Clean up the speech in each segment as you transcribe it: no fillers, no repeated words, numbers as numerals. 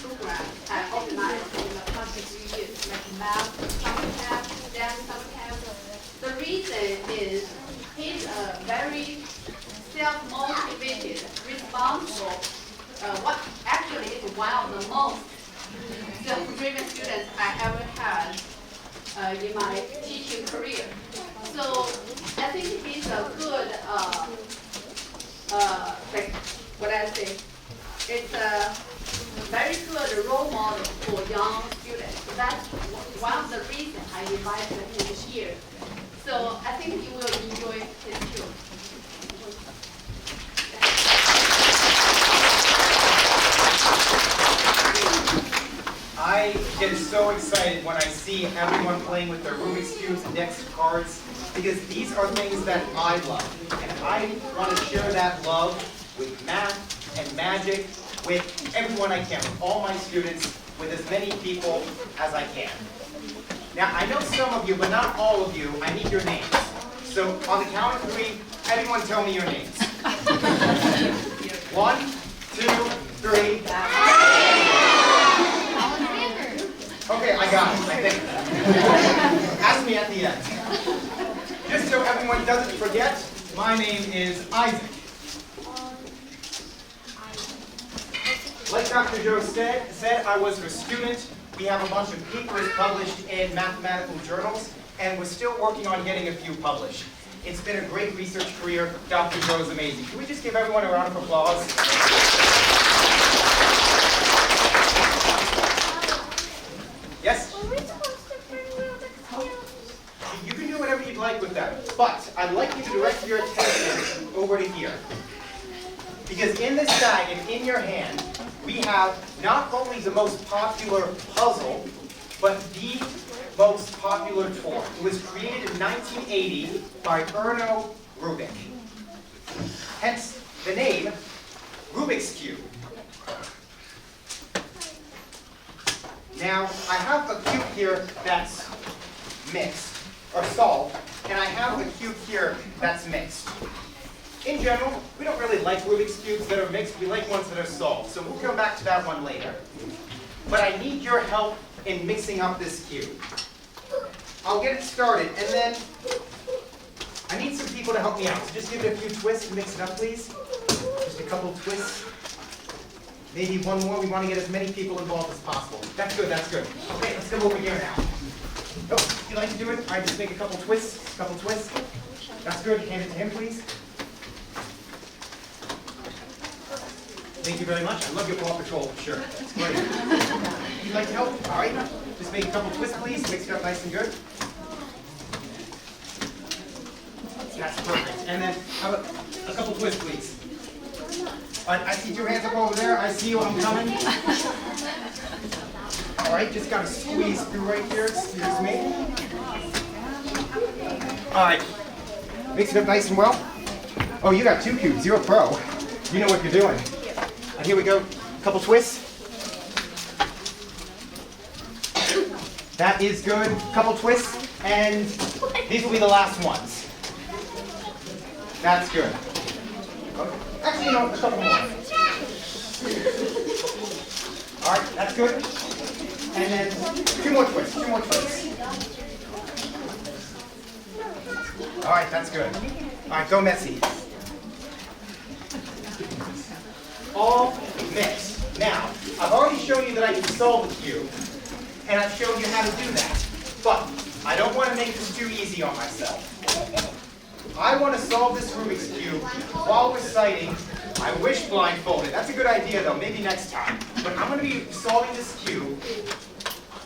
programs I organized in the past 3 years, like math, summer camp, dance summer camp. The reason is he's a very self-motivated, responsible, what actually is one of the most self-driven students I ever had in my teaching career. So I think he's a good, like what I say, it's a very good role model for young students. So that's one of the reasons I invited him here. So I think you will enjoy his tour. I get so excited when I see everyone playing with their Rubik's Cubes and decks of cards, because these are things that I love. And I want to share that love with math and magic with everyone I can, with all my students, with as many people as I can. Now, I know some of you, but not all of you. I need your names. So on the count of 3, everyone tell me your names. 1, 2, 3. Okay, I got it, I think. Ask me at the end. Just so everyone doesn't forget, my name is Isaac. Like Dr. Joe said, I was her student. We have a bunch of papers published in mathematical journals, and we're still working on getting a few published. It's been a great research career. Dr. Joe is amazing. Can we just give everyone a round of applause? Yes? You can do whatever you'd like with them, but I'd like you to direct your attention over to here. Because in this bag and in your hand, we have not only the most popular puzzle, but the most popular toy. It was created in 1980 by Erno Rubik. Hence the name Rubik's Cube. Now, I have a cube here that's mixed, or solved, and I have a cube here that's mixed. In general, we don't really like Rubik's Cubes that are mixed, we like ones that are solved, so we'll come back to that one later. But I need your help in mixing up this cube. I'll get it started, and then I need some people to help me out. So just give it a few twists and mix it up, please. Just a couple twists. Maybe one more. We want to get as many people involved as possible. That's good, that's good. Okay, let's come over here now. Oh, if you'd like to do it, I just make a couple twists, That's good. Hand it to him, please. Thank you very much. I love your Paw Patrol shirt. That's great. You'd like to help? All right. Just make a couple twists, please. Mix it up nice and good. That's perfect. And then how about a couple twists, please. All right, I see 2 hands up over there. I see you. I'm coming. All right, just got to squeeze through right here. Excuse me. All right. Mix it up nice and well. Oh, you got 2 cubes. You're a pro. You know what you're doing. Here we go, a couple twists. That is good, couple twists, and these will be the last ones. That's good. Actually, you know, a couple more. All right, that's good. And then 2 more twists, 2 more twists. All right, that's good. All right, go messy. All mixed. Now, I've already shown you that I can solve the cube, and I've shown you how to do that. But I don't want to make this too easy on myself. I want to solve this Rubik's Cube while reciting, I wish blindfolded. That's a good idea though, maybe next time. But I'm going to be solving this cube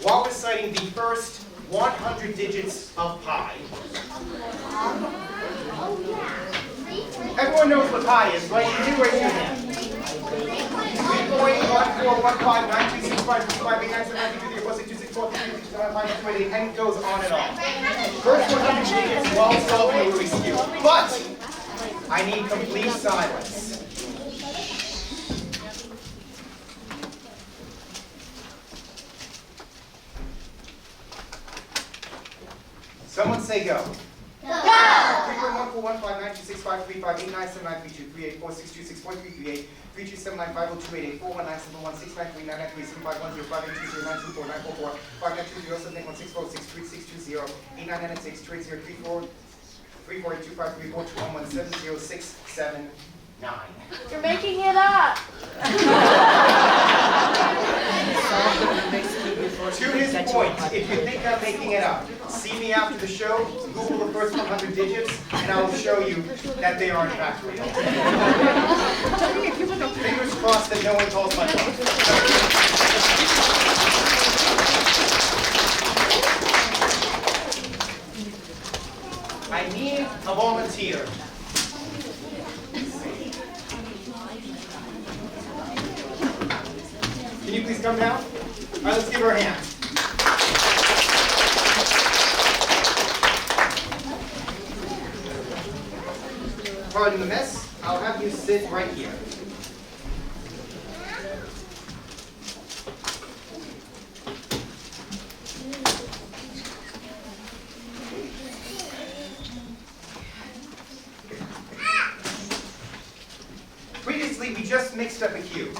while reciting the first 100 digits of pi. Everyone knows what pi is, right? You do raise your hand. 3.14159265358979323462643265 and it goes on and on. First 100 digits while solving the Rubik's Cube. But I need complete silence. Someone say go. Go! You're making it up. To his point, if you think I'm making it up, see me after the show, Google the first 100 digits, and I will show you that they are in fact real. Fingers crossed that no one calls my phone. I need a volunteer. Can you please come down? All right, let's give her a hand. Pardon the mess. I'll have you sit right here. Previously, we just mixed up a cube,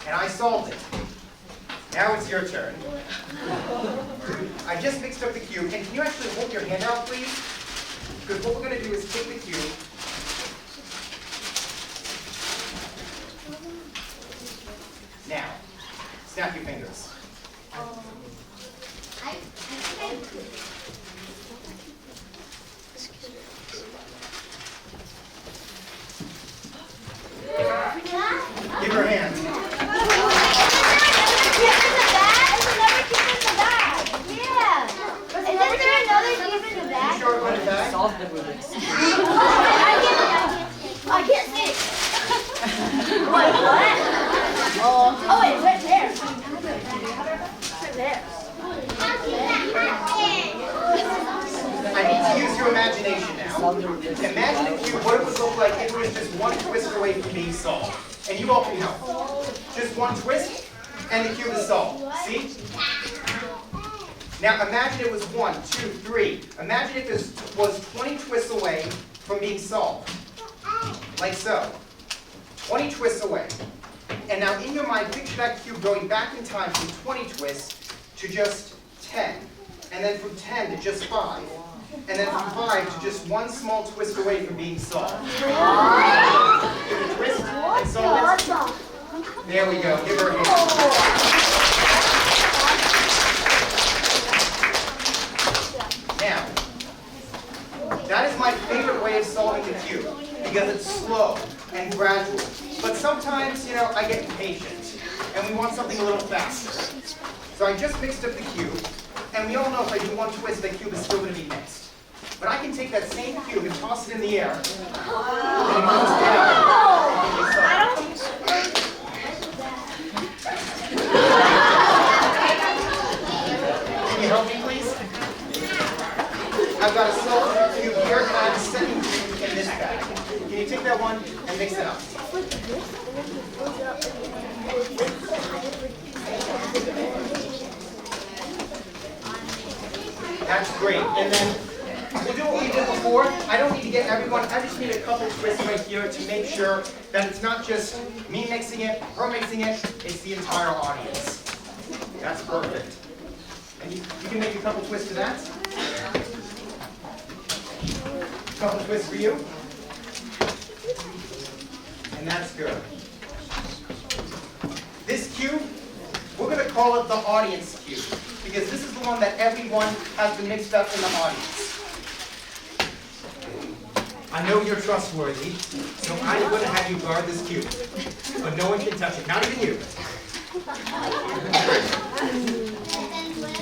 and I solved it. Now it's your turn. I just mixed up the cube, and can you actually hold your hand out, please? Because what we're going to do is take the cube, now, snap your fingers. Give her a hand. Solve the Rubik's Cube. I can't see. Wait, what? Oh, wait, right there. Right there. I need to use your imagination now. Imagine a cube, what it would look like if it was just one twist away from being solved. And you all can help. Just one twist, and the cube is solved. See? Now imagine it was 1, 2, 3. Imagine if this was 20 twists away from being solved. Like so. 20 twists away. And now in your mind, picture that cube going back in time from 20 twists to just 10. And then from 10 to just 5. And then from 5 to just one small twist away from being solved. Give it a twist and solve it. There we go. Give her a hand. Now, that is my favorite way of solving the cube because it's slow and gradual. But sometimes, I get impatient and we want something a little faster. So I just mixed up the cube, and we all know if I do one twist, the cube is still going to be mixed. But I can take that same cube and toss it in the air, and it moves down. Can you help me, please? I've got a silver cube here, and I have a second cube in this bag. Can you take that one and mix it up? That's great. And then we'll do what we did before. I don't need to get everyone. I just need a couple twists right here to make sure that it's not just me mixing it, her mixing it, it's the entire audience. That's perfect. And you can make a couple twists to that. A couple twists for you. And that's good. This cube, we're going to call it the audience cube, because this is the one that everyone has been mixed up in the audience. I know you're trustworthy, so I'm going to have you guard this cube. But no one can touch it, not even you.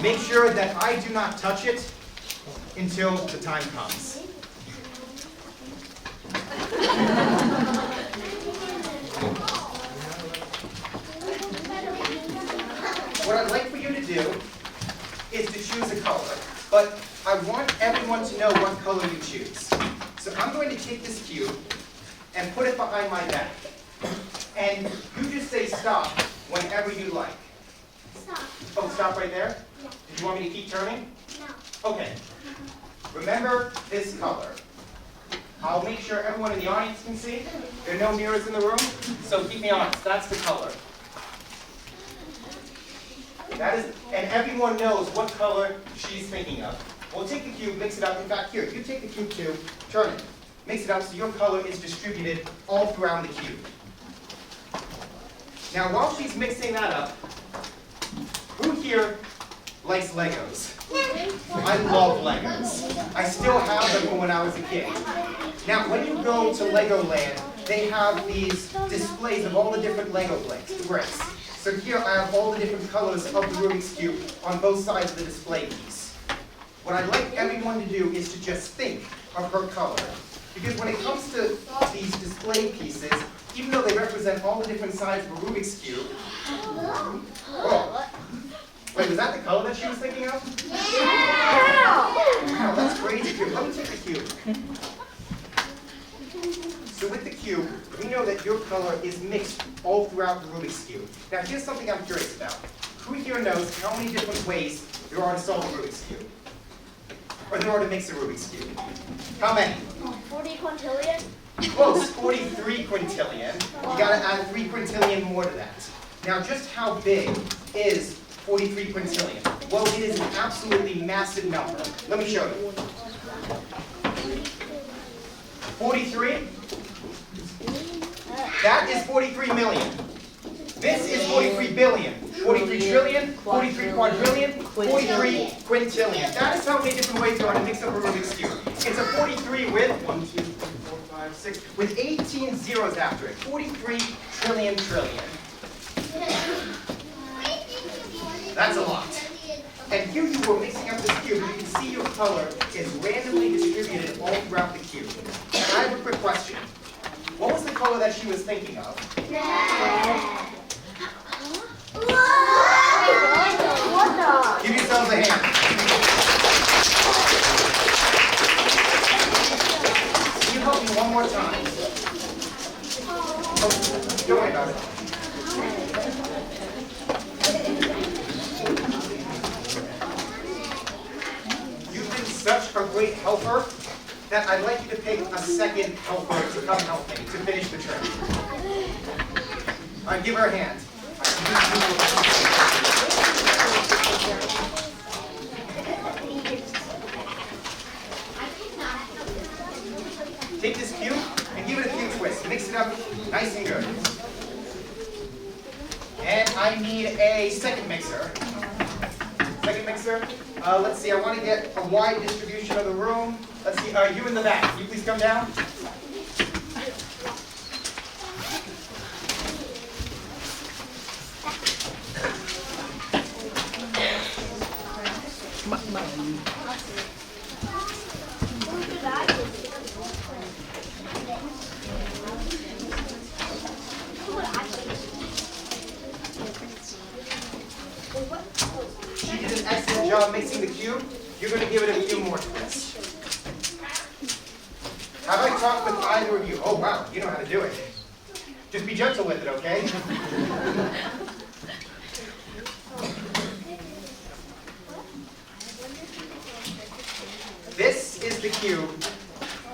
Make sure that I do not touch it until the time comes. What I'd like for you to do is to choose a color, but I want everyone to know what color you choose. So I'm going to take this cube and put it behind my back. And you just say stop whenever you like. Stop. Oh, stop right there? Yeah. Did you want me to keep turning? No. Okay. Remember this color. I'll make sure everyone in the audience can see. There are no mirrors in the room, so keep me honest. That's the color. That is, and everyone knows what color she's thinking of. We'll take the cube, mix it up. In fact, here, you take the cube too, turn it. Mix it up so your color is distributed all throughout the cube. Now, while she's mixing that up, who here likes Legos? I love Legos. I still have them from when I was a kid. Now, when you go to Legoland, they have these displays of all the different Lego bricks. So here I have all the different colors of the Rubik's Cube on both sides of the display piece. What I'd like everyone to do is to just think of her color. Because when it comes to these display pieces, even though they represent all the different sides of a Rubik's Cube, oh, wait, was that the color that she was thinking of? Yeah! Wow, that's crazy. Here, let me take the cube. So with the cube, we know that your color is mixed all throughout the Rubik's Cube. Now here's something I'm curious about. Who here knows how many different ways there are to solve a Rubik's Cube? Or there are to mix a Rubik's Cube? How many? 40 quintillion? Close, 43 quintillion. You gotta add 3 quintillion more to that. Now just how big is 43 quintillion? Well, it is an absolutely massive number. Let me show you. 43? That is 43 million. This is 43 billion. 43 trillion, 43 quadrillion, 43 quintillion. That is how many different ways there are to mix up a Rubik's Cube. It's a 43 with 1, 2, 3, 4, 5, 6, with 18 zeros after it. 43 trillion trillion. That's a lot. And here you were mixing up this cube, and you can see your color is randomly distributed all throughout the cube. And I have a quick question. What was the color that she was thinking of? Give yourselves a hand. Can you help me one more time? Oh, don't worry about it. You've been such a great helper that I'd like you to pick a second helper to come help me to finish the trick. Give her a hand. Take this cube and give it a few twists. Mix it up nice and good. And I need a second mixer. Second mixer. Let's see, I want to get a wide distribution of the room. Let's see, you in the back, can you please come down? She did an excellent job mixing the cube. You're going to give it a few more twists. Have I talked with either of you? Oh, wow, you know how to do it. Just be gentle with it, okay? This is the cube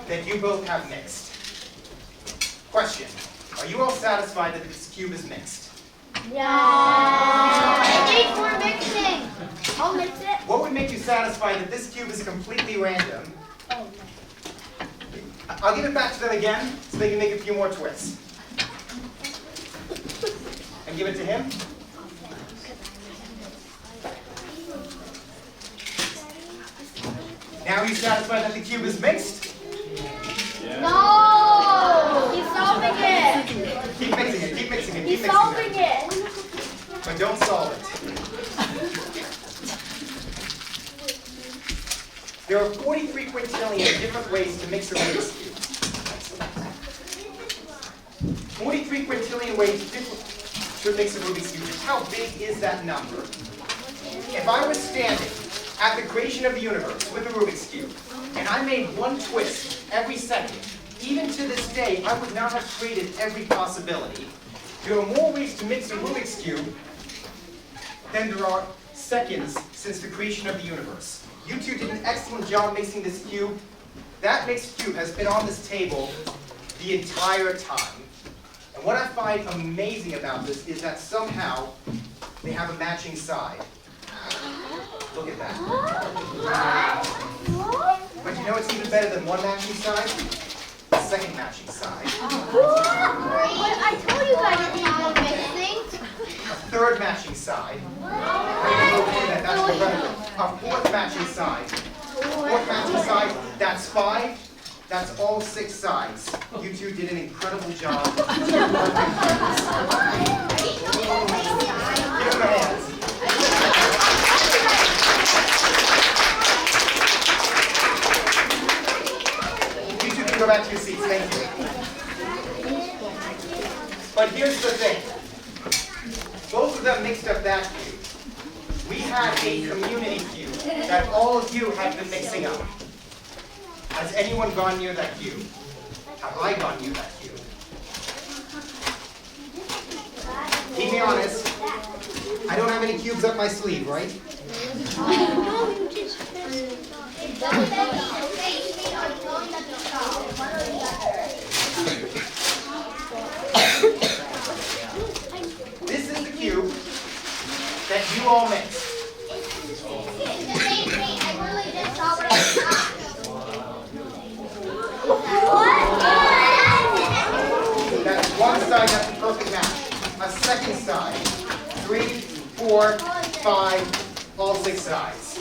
that you both have mixed. Question. Are you all satisfied that this cube is mixed? Yeah. It needs more mixing. I'll mix it. What would make you satisfied that this cube is completely random? I'll give it back to them again so they can make a few more twists. And give it to him. Now are you satisfied that the cube is mixed? Yeah. No! He's solving it. Keep mixing it, keep mixing it, keep He's mixing solving it. it. But don't solve it. There are 43 quintillion different ways to mix a Rubik's Cube. 43 quintillion ways to mix a Rubik's Cube. Just how big is that number? If I was standing at the creation of the universe with a Rubik's Cube, and I made one twist every second, even to this day, I would not have created every possibility. There are more ways to mix a Rubik's Cube than there are seconds since the creation of the universe. You two did an excellent job mixing this cube. that mixed cube has been on this table the entire time. And what I find amazing about this is that somehow they have a matching side. Look at that. But you know what's even better than one matching side? The second matching side. But I told you guys to have mixing. A third matching side. That's incredible. A fourth matching side. Fourth matching side, that's 5. That's all 6 sides. You two did an incredible job. Give them a hand. You two can go back to your seats. Thank you. But here's the thing. Both of them mixed up that cube. We had a community cube that all of you have been mixing up. Has anyone gone near that cube? Have I gone near that cube? Keep me honest. I don't have any cubes up my sleeve, right? This is the cube that you all mixed. That's one side, that's a perfect match. A second side. 3, 4, 5, all 6 sides.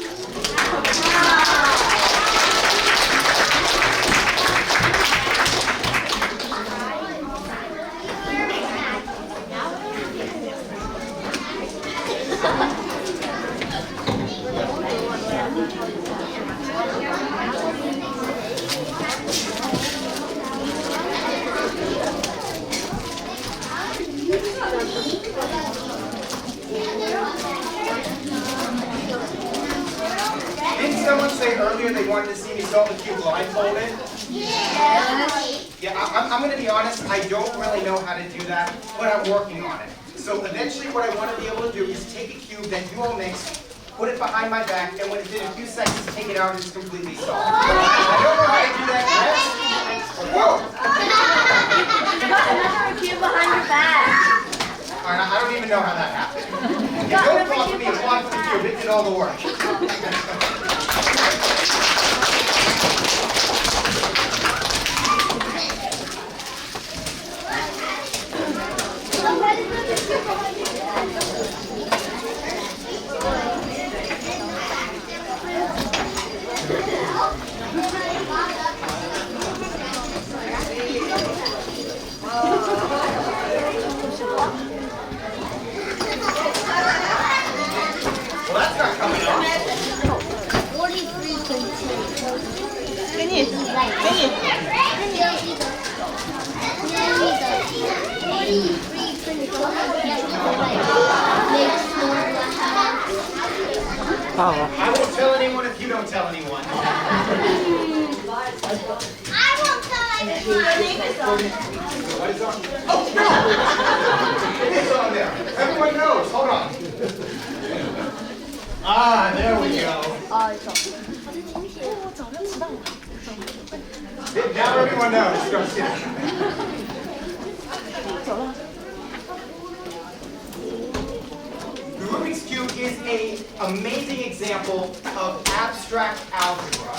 Didn't someone say earlier they wanted to see me solve the cube blindfolded? Yeah, I'm going to be honest, I don't really know how to do that, but I'm working on it. So eventually what I want to be able to do is take a cube that you all mixed, put it behind my back, and within a few seconds take it out and it's completely solved. I don't know how to do that yet. Whoa! Another cube behind your back. All right, I don't even know how that happened. Yeah, don't talk to me, applaud for the cube, it did all the work. Well, that's not coming off. 给你，给你。 I won't tell anyone if you don't tell anyone. I won't tell anyone. What is on? Oh, no! It is on there. Everyone knows. Hold on. Ah, there we go. Now everyone knows. Go sit. The Rubik's Cube is an amazing example of abstract algebra.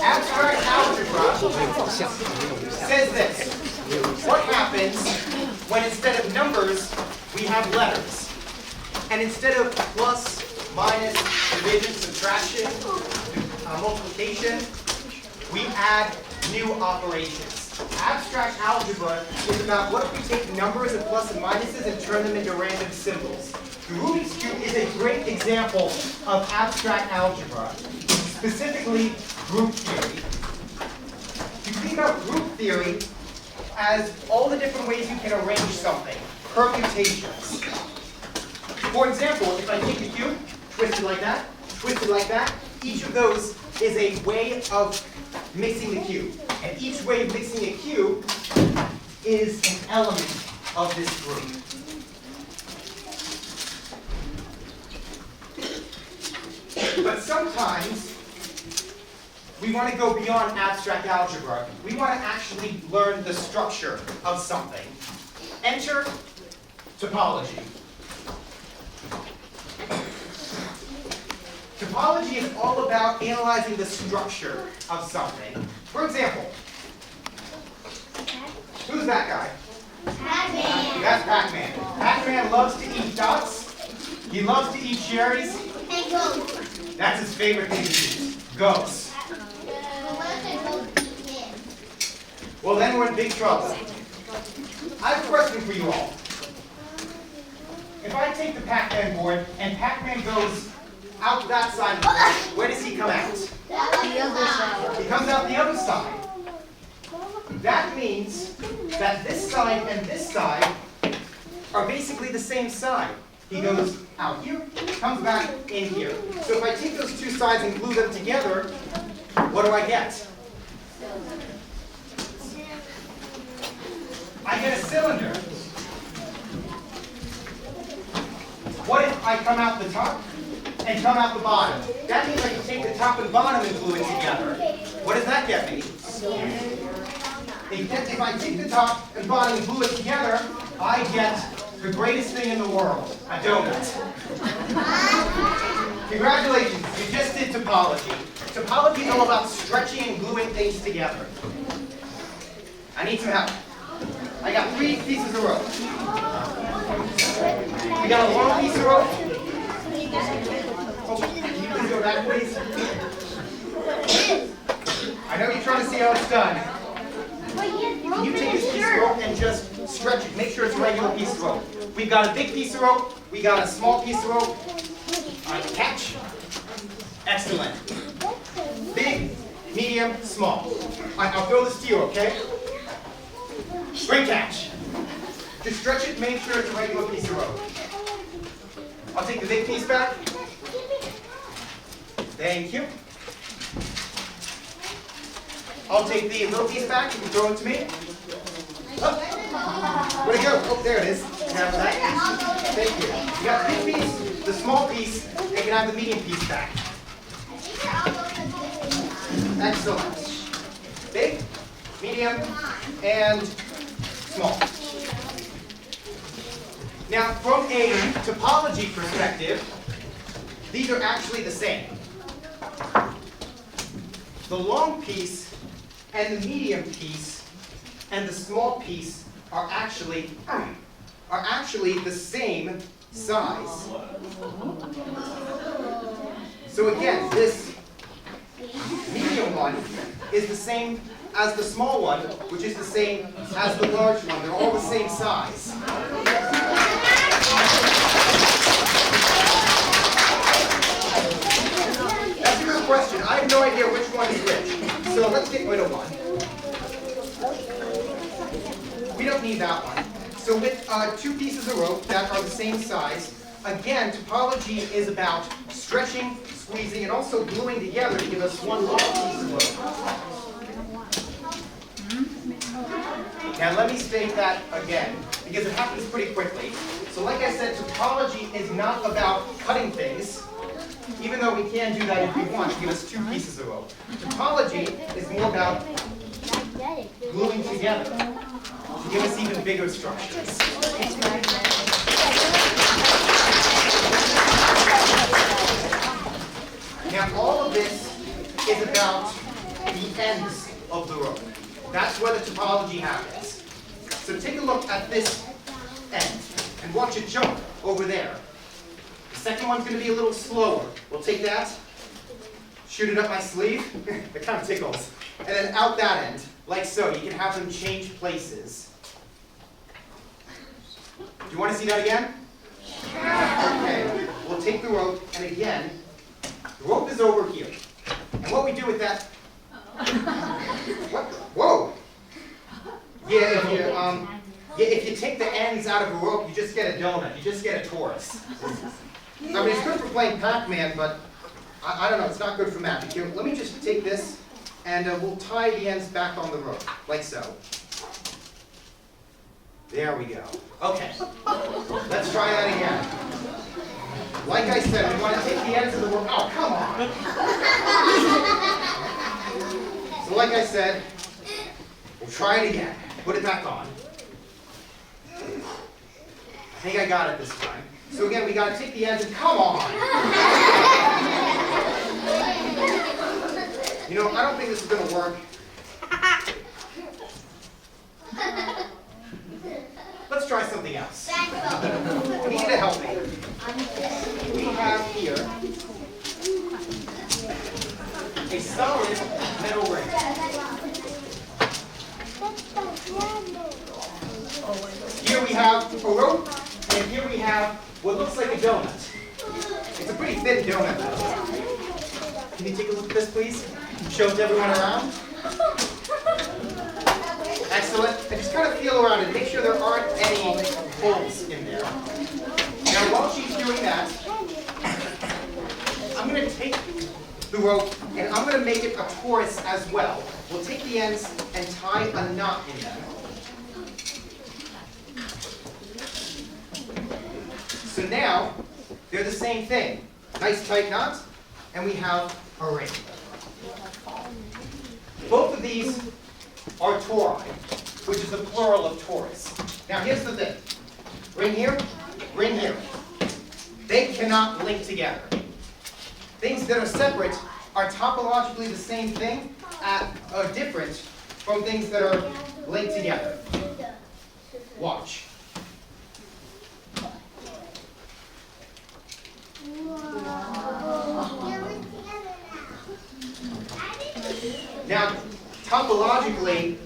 Abstract algebra says this. What happens when instead of numbers, we have letters? And instead of plus, minus, division, subtraction, multiplication, we add new operations. Abstract algebra is about what if we take numbers and plus and minuses and turn them into random symbols. The Rubik's Cube is a great example of abstract algebra, specifically group theory. You think about group theory as all the different ways you can arrange something, permutations. For example, if I take a cube, twist it like that, each of those is a way of mixing the cube. And each way of mixing a cube is an element of this group. sometimes we want to go beyond abstract algebra. We want to actually learn the structure of something. Enter topology. Topology is all about analyzing the structure of something. For example, who's that guy? Pac-Man. That's Pac-Man. Pac-Man loves to eat dots. He loves to eat cherries. And goats. That's his favorite thing to eat. Goats. Well, then we're in big trouble. I have a question for you all. If I take the Pac-Man board and Pac-Man goes out that side of the board, where does he come out? The other side. He comes out the other side. That means that this side and this side are basically the same side. He goes out here, comes back in here. So if I take those two sides and glue them together, what do I get? I get a cylinder. What if I come out the top and come out the bottom? That means I can take the top and bottom and glue it together. What does that get me? If I take the top and bottom and glue it together, I get the greatest thing in the world, a donut. Congratulations, you just did topology. Topology is all about stretching and gluing things together. I need some help. I got 3 pieces of rope. We got a long piece of rope. Oh, can you please go back, please? I know you're trying to see how it's done. Can you take this piece of rope and just stretch it? Make sure it's a regular piece of rope. We've got a big piece of rope. We got a small piece of rope. All right, catch. Excellent. Big, medium, small. All right, I'll throw this to you, okay? Great catch. Just stretch it and make sure it's a regular piece of rope. I'll take the big piece back. Thank you. I'll take the little piece back. You can throw it to me. Oh. Where'd it go? Oh, there it is. You can have that piece. Thank you. You got the big piece, the small piece, and you can have the medium piece back. Excellent. Big, medium, and small. Now, from a topology perspective, these are actually the same. The long piece and the medium piece and the small piece are actually the same size. So again, this medium one is the same as the small one, which is the same as the large one. They're all the same size. That's a good question. I have no idea which one is which. So let's get rid of one. We don't need that one. So with 2 pieces of rope that are the same size, again, topology is about stretching, squeezing, and also gluing together to give us one long piece of rope. Now let me state that again, because it happens pretty quickly. So like I said, topology is not about cutting things, even though we can do that if we want to give us 2 pieces of rope. Topology is more about gluing together to give us even bigger structures. Now all of this is about the ends of the rope. That's where the topology happens. So take a look at this end and watch it jump over there. The second one's going to be a little slower. We'll take that, shoot it up my sleeve. It kind of tickles. And then out that end, like so. You can have them change places. Do you want to see that again? Okay. We'll take the rope, and again, the rope is over here. And what we do with that... What? Whoa! Yeah, if you take the ends out of a rope, you just get a donut. You just get a torus. I mean, it's good for playing Pac-Man, but I don't know. It's not good for magic. Here, let me just take this, and we'll tie the ends back on the rope, like so. There we go. Okay. Let's try that again. Like I said, we want to take the ends of the rope. Oh, come on. So like I said, we'll try it again. Put it back on. I think I got it this time. So again, we got to take the ends and come on. You know, I don't think this is going to work. Let's try something else. I need you to help me. We have here a solid metal ring. Here we have a rope, and here we have what looks like a donut. It's a pretty thin donut, though. Can you take a look at this, please? Show it to everyone around. Excellent. And just kind of feel around it. Make sure there aren't any holes in there. Now, while she's doing that, I'm going to take the rope and I'm going to make it a torus as well. We'll take the ends and tie a knot in them. So now, they're the same thing. Nice tight knot, and we have a ring. Both of these are tori, which is the plural of torus. Now here's the thing. Ring here, ring here. They cannot link together. Things that are separate are topologically the same thing, are different from things that are linked together. Watch. Now, topologically,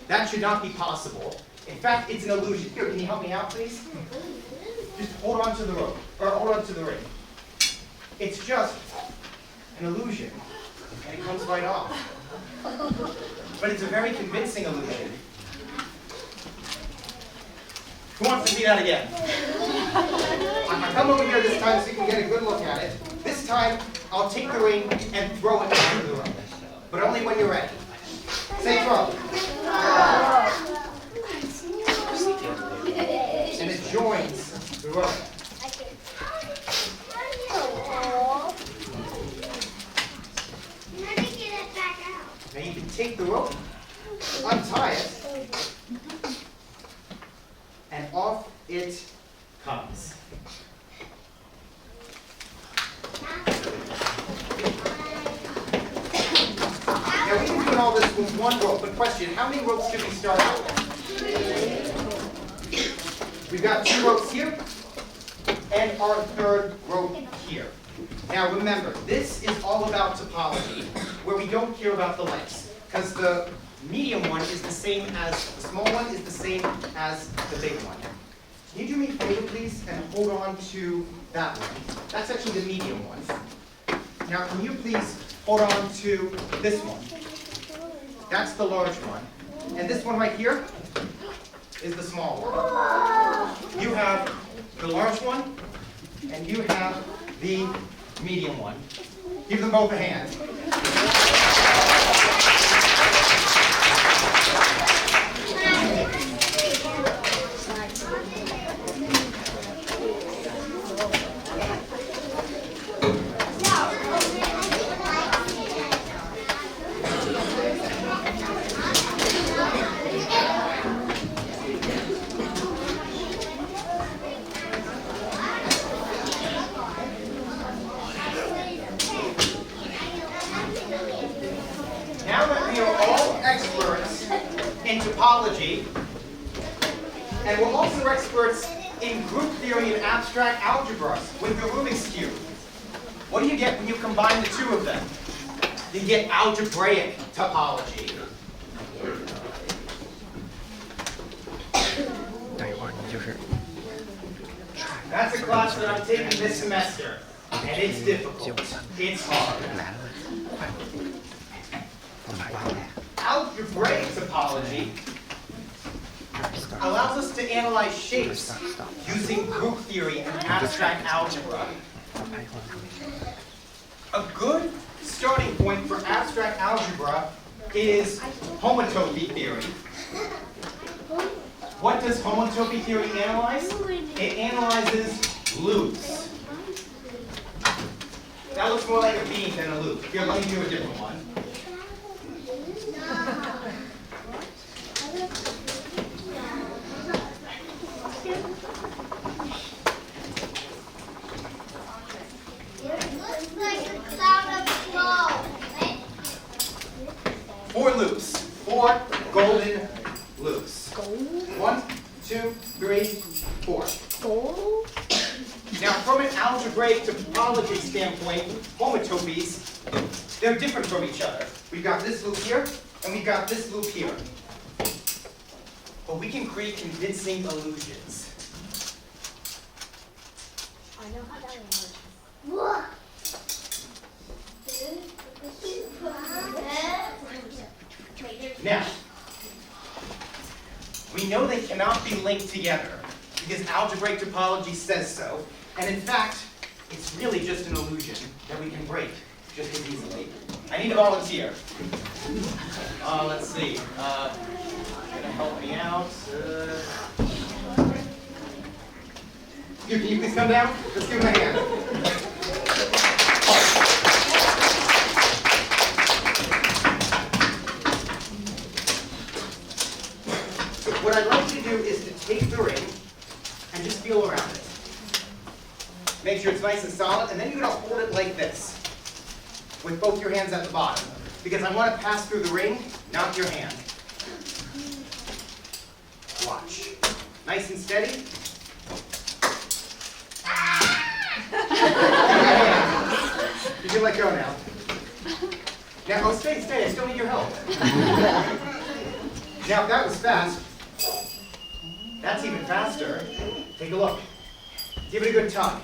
that should not be possible. In fact, it's an illusion. Here, can you help me out, please? Just hold on to the rope, or hold on to the ring. It's just an illusion, and it comes right off. But it's a very convincing illusion. Who wants to see that again? I'll come over here this time so you can get a good look at it. This time, I'll take the ring and throw it onto the rope. But only when you're ready. Say throw. And it joins the rope. Now you can take the rope, untie it, and off it comes. Now we've been doing all this with one rope, but question, how many ropes should we start out with? We've got 2 ropes here, and our 3rd rope here. Now remember, this is all about topology, where we don't care about the lengths, because the medium one is the same as, the small one is the same as the big one. Can you do me a favor, please, and hold on to that one? That's actually the medium one. Now, can you please hold on to this one? That's the large one. And this one right here is the small one. You have the large one, and you have the medium one. Give them both a hand. Now that we are all experts in topology, and we're also experts in group theory and abstract algebra with the Rubik's Cube, what do you get when you combine the 2 of them? You get algebraic topology. That's a class that I'm taking this semester, and it's difficult. It's hard. Algebraic topology allows us to analyze shapes using group theory and abstract algebra. A good starting point for abstract algebra is homotopy theory. What does homotopy theory analyze? It analyzes loops. That looks more like a bean than a loop. Here, let me do a different one. 4 loops. 4 golden loops. 1, 2, 3, 4. Now, from an algebraic topology standpoint, homotopies, they're different from each other. We've got this loop here, and we've got this loop here. But we can create convincing illusions. I know how that works. Now, we know they cannot be linked together because algebraic topology says so. And in fact, it's really just an illusion that we can break just as easily. I need a volunteer. Let's see. Gonna help me out. Can you please come down? Let's give him a hand. What I'd like you to do is to take the ring and just feel around it. Make sure it's nice and solid, and then you're going to hold it like this, with both your hands at the bottom, because I want to pass through the ring, not your hand. Watch. Nice and steady. You can let go now. Now, oh, stay, I still need your help. Now, if that was fast, that's even faster. Take a look. Give it a good tug.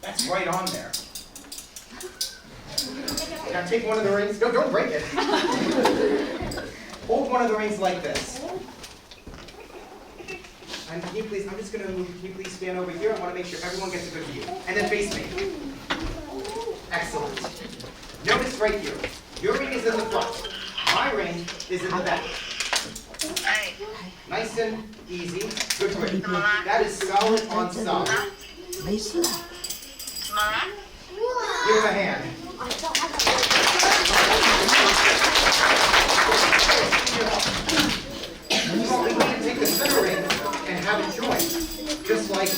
That's right on there. Now take one of the rings. No, don't break it. Hold one of the rings like this. And can you please, I'm just going to move, can you please stand over here? I want to make sure everyone gets a good view. And then face me. Excellent. Notice right here. Your ring is in the front. My ring is in the back. Nice and easy. Good grip. That is solid on solid. Give him a hand. We can take the center ring and have it join, just like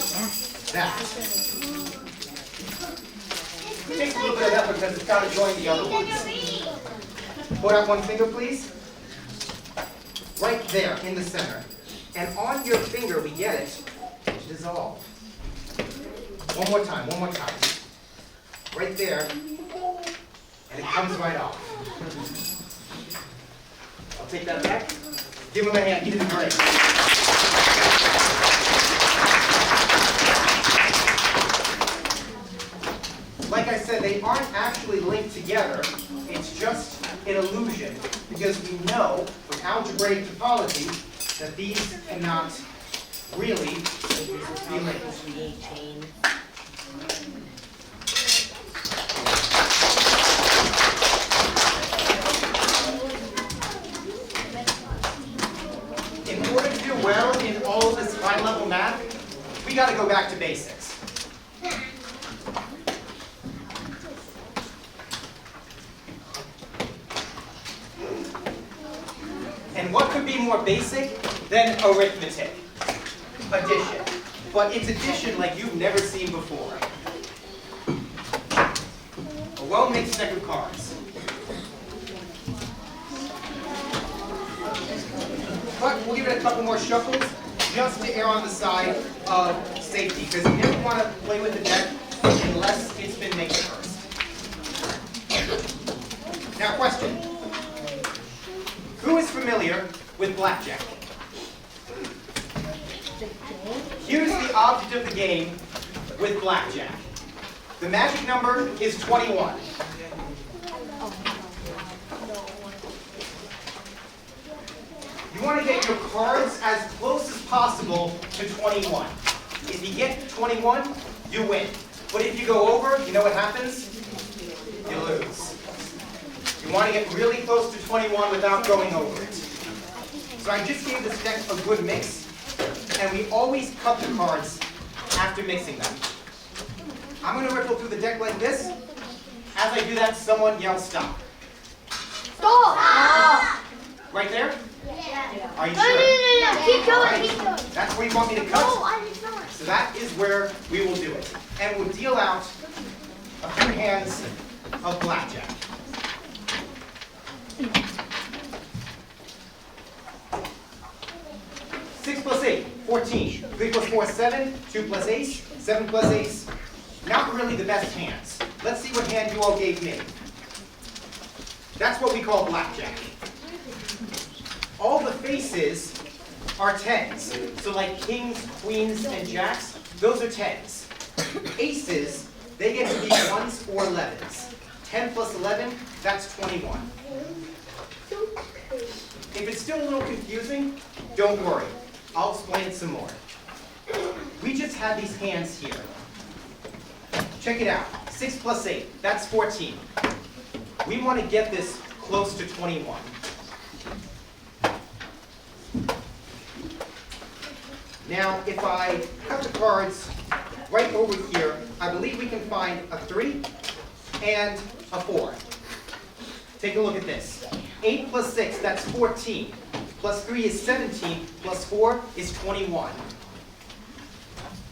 that. It takes a little bit of effort because it's got to join the other ones. Put out one finger, please. Right there in the center. And on your finger, we get it to dissolve. One more time. Right there. And it comes right off. I'll take that back. Give him a hand. He did great. Like I said, they aren't actually linked together. It's just an illusion because we know with algebraic topology that these cannot really be linked. In order to do well in all of this high-level math, we got to go back to basics. And what could be more basic than arithmetic? Addition. But it's addition like you've never seen before. A well-mixed deck of cards. But we'll give it a couple more shuffles just to err on the side of safety, because you never want to play with the deck unless it's been mixed first. Now, question. Who is familiar with blackjack? Here's the object of the game with blackjack. The magic number is 21. You want to get your cards as close as possible to 21. If you get to 21, you win. But if you go over, you know what happens? You lose. You want to get really close to 21 without going over it. So I just gave this deck a good mix, and we always cut the cards after mixing them. I'm going to riffle through the deck like this. As I do that, someone yell stop. Stop! Right there? Yeah. Are you No, sure? no. Keep going, Alright. keep going. That's where you want me to cut? No, I didn't know it. So that is where we will do it. And we'll deal out a few hands of blackjack. Six plus 8, 14. 3 plus 4, 7. 2 plus ace, 7 plus ace. Not really the best hands. Let's see what hand you all gave me. That's what we call blackjack. All the faces are tens. So like kings, queens, and jacks, those are tens. Aces, they get to be ones or 11s. 10 plus 11, that's 21. If it's still a little confusing, don't worry. I'll explain it some more. We just have these hands here. Check it out. 6 plus 8, that's 14. We want to get this close to 21. Now, if I cut the cards right over here, I believe we can find a 3 and a 4. Take a look at this. 8 plus 6, that's 14. Plus 3 is 17. Plus 4 is 21.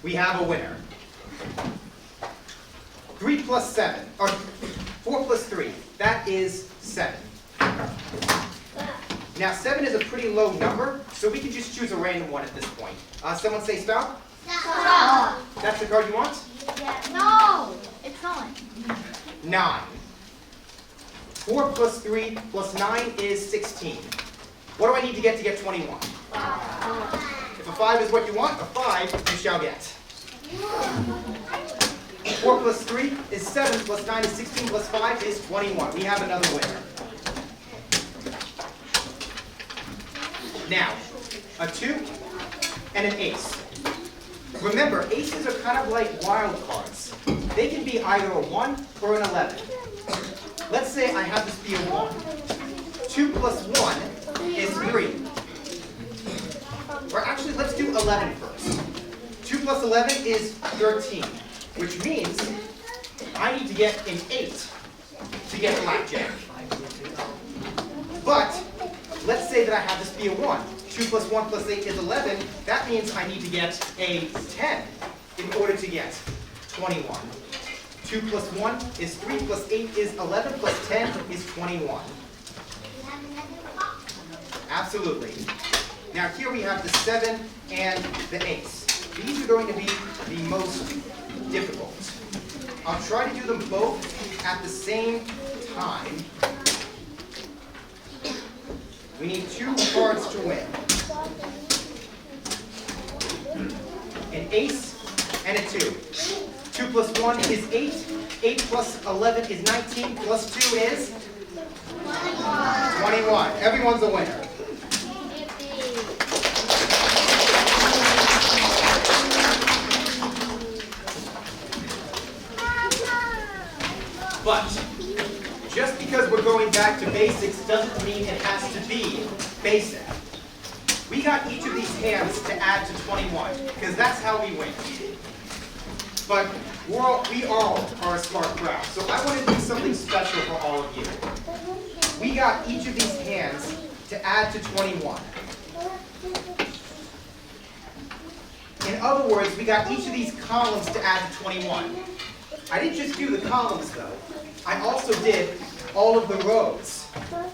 We have a winner. 3 plus 7, or 4 plus 3, that is 7. Now 7 is a pretty low number, so we can just choose a random one at this point. Someone say stop? Stop. That's the card you want? Yeah. No, it's not. 9. 4 plus 3 plus 9 is 16. What do I need to get 21? If a 5 is what you want, a 5 you shall get. 4 plus 3 is 7, plus 9 is 16, plus 5 is 21. We have another winner. Now, a 2 and an ace. Remember, aces are kind of like wild cards. They can be either a 1 or an 11. Let's say I have this be a 1. 2 plus 1 is 3. Or actually, let's do 11 first. 2 plus 11 is 13, which means I need to get an 8 to get blackjack. But let's say that I have this be a 1. 2 plus 1 plus 8 is 11. That means I need to get a 10 in order to get 21. 2 plus 1 is 3, plus 8 is 11, plus 10 is 21. Absolutely. Now here we have the 7 and the ace. These are going to be the most difficult. I'll try to do them both at the same time. We need 2 cards to win. An ace and a 2. 2 plus 1 is 8. 8 plus 11 is 19. Plus 2 is 21. Everyone's a winner. But just because we're going back to basics doesn't mean it has to be basic. We got each of these hands to add to 21, because that's how we win. But we all are a smart crowd, so I want to do something special for all of you. We got each of these hands to add to 21. In other words, we got each of these columns to add to 21. I didn't just do the columns, though. I also did all of the rows.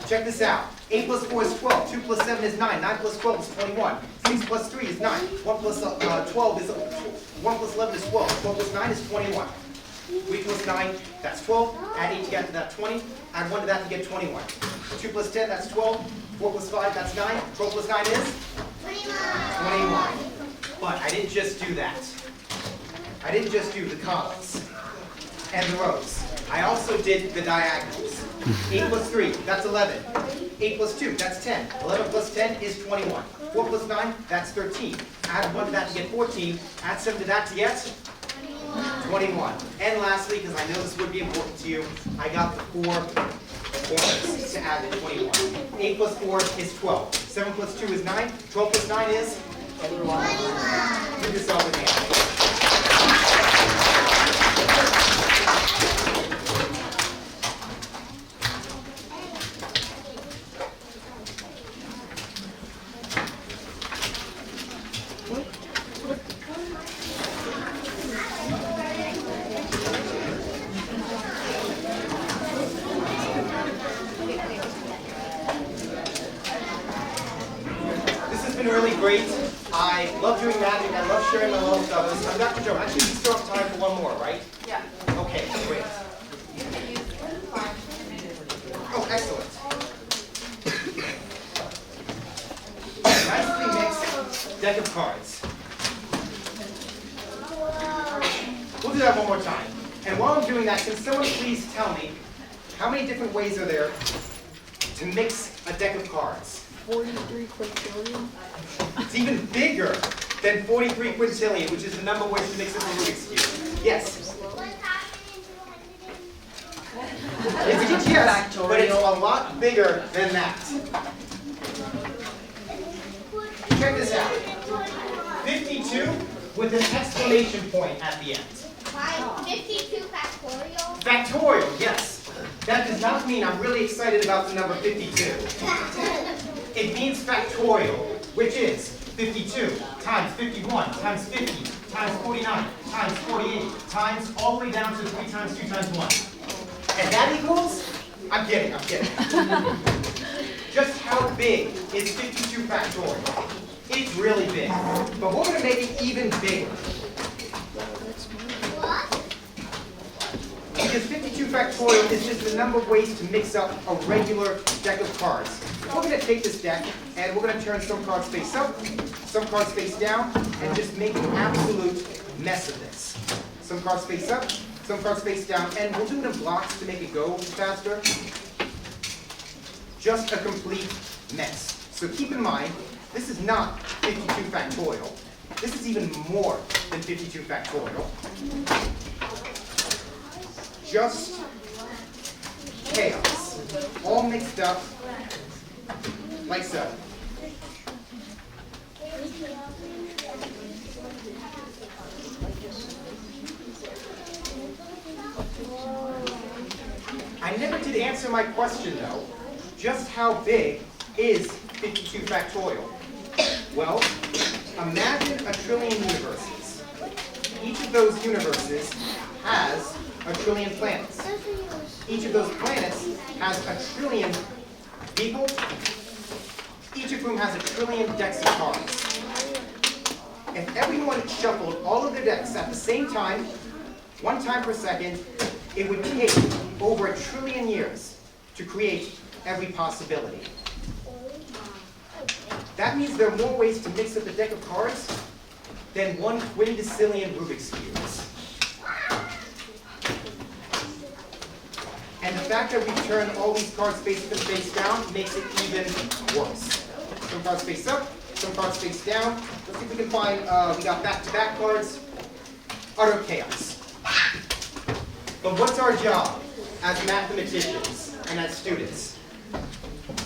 Check this out. 8 plus 4 is 12. 2 plus 7 is 9. 9 plus 12 is 21. 6 plus 3 is 9. 1 plus 12 is 1 plus 11 is 12. 12 plus 9 is 21. 3 plus 9, that's 12. Add 8 to get to that 20. Add 1 to that to get 21. 2 plus 10, that's 12. 4 plus 5, that's 9. 12 plus 9 is 21. But I didn't just do that. I didn't just do the columns and the rows. I also did the diagonals. 8 plus 3, that's 11. 8 plus 2, that's 10. 11 plus 10 is 21. 4 plus 9, that's 13. Add 1 to that to get 14. Add 7 to that to get 21. And lastly, because I know this would be important to you, I got the 4 corners to add to 21. 8 plus 4 is 12. 7 plus 2 is 9. 12 plus 9 is 21. Give yourself a hand. Really great. I love doing magic. I love sharing my love with others. I'm Dr. Joe. Actually, we still have time for one more, right? Yeah. Okay, great. Oh, excellent. Nicely mixed deck of cards. We'll do that one more time. And while I'm doing that, can someone please tell me how many different ways are there to mix a deck of cards? 43 quintillion. It's even bigger than 43 quintillion, which is the number of ways to mix up a Rubik's Cube. Yes? It's yes, but it's a lot bigger than that. Check this out. 52 with an exclamation point at the end. 52 factorial? Factorial, yes. That does not mean I'm really excited about the number 52. It means factorial, which is 52 times 51 times 50 times 49 times 48 times all the way down to 3 times 2 times 1. And that equals, I'm kidding. Just how big is 52 factorial? It's really big. But we're going to make it even bigger. Because 52 factorial is just the number of ways to mix up a regular deck of cards. We're going to take this deck and we're going to turn some cards face up, some cards face down, and just make an absolute mess of this. Some cards face up, some cards face down, and we'll do it in blocks to make it go faster. Just a complete mess. So keep in mind, this is not 52 factorial. This is even more than 52 factorial. Just chaos, all mixed up, like so. I never did answer my question though. Just how big is 52 factorial? Well, imagine a trillion universes. Each of those universes has a trillion planets. Each of those planets has a trillion people, each of whom has a trillion decks of cards. If everyone shuffled all of their decks at the same time, 1 time per second, it would take over 1 trillion years to create every possibility. That means there are more ways to mix up a deck of cards than 1 quintillion Rubik's Cubes. And the fact that we turn all these cards face up and face down makes it even worse. Some cards face up, some cards face down. Let's see if we can find, we got back-to-back cards. Utter chaos. But what's our job as mathematicians and as students?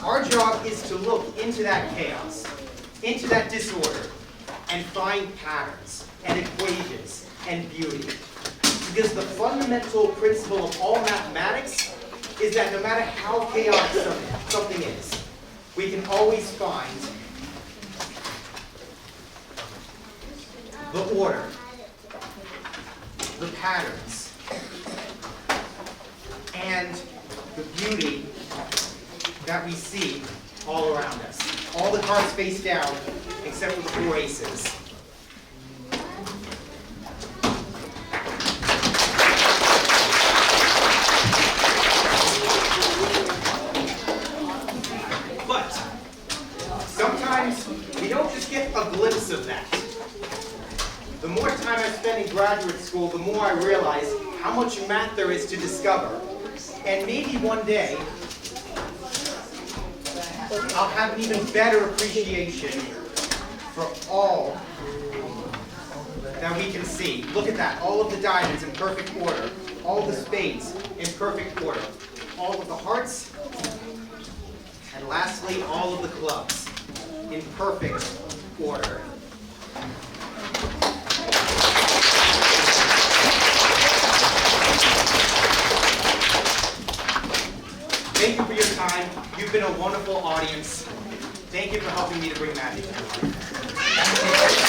Our job is to look into that chaos, into that disorder, and find patterns and equations and beauty. Because the fundamental principle of all mathematics is that no matter how chaotic something is, we can always find the order, the patterns, and the beauty that we see all around us. All the cards face down except for the 4 aces. But sometimes we don't just get a glimpse of that. The more time I spend in graduate school, the more I realize how much math there is to discover. And maybe one day, I'll have an even better appreciation for all that we can see. Look at that, all of the diamonds in perfect order, all the spades in perfect order, all of the hearts, and lastly, all of the clubs in perfect order. been a wonderful audience. Thank you for helping me to bring magic to life.